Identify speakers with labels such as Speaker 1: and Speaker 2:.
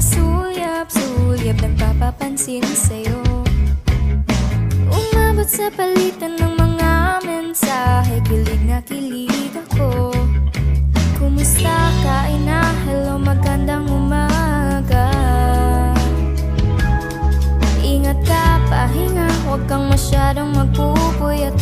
Speaker 1: Pasulyap-sulyap, nagpapapansin sa'yo. Umabot sa palitan ng mga mensahe, kilig na kilig ako. Kumusta ka, ina? Hello, magandang umaga. Ingat ka, pahinga, huwag kang masyadong magpupuyat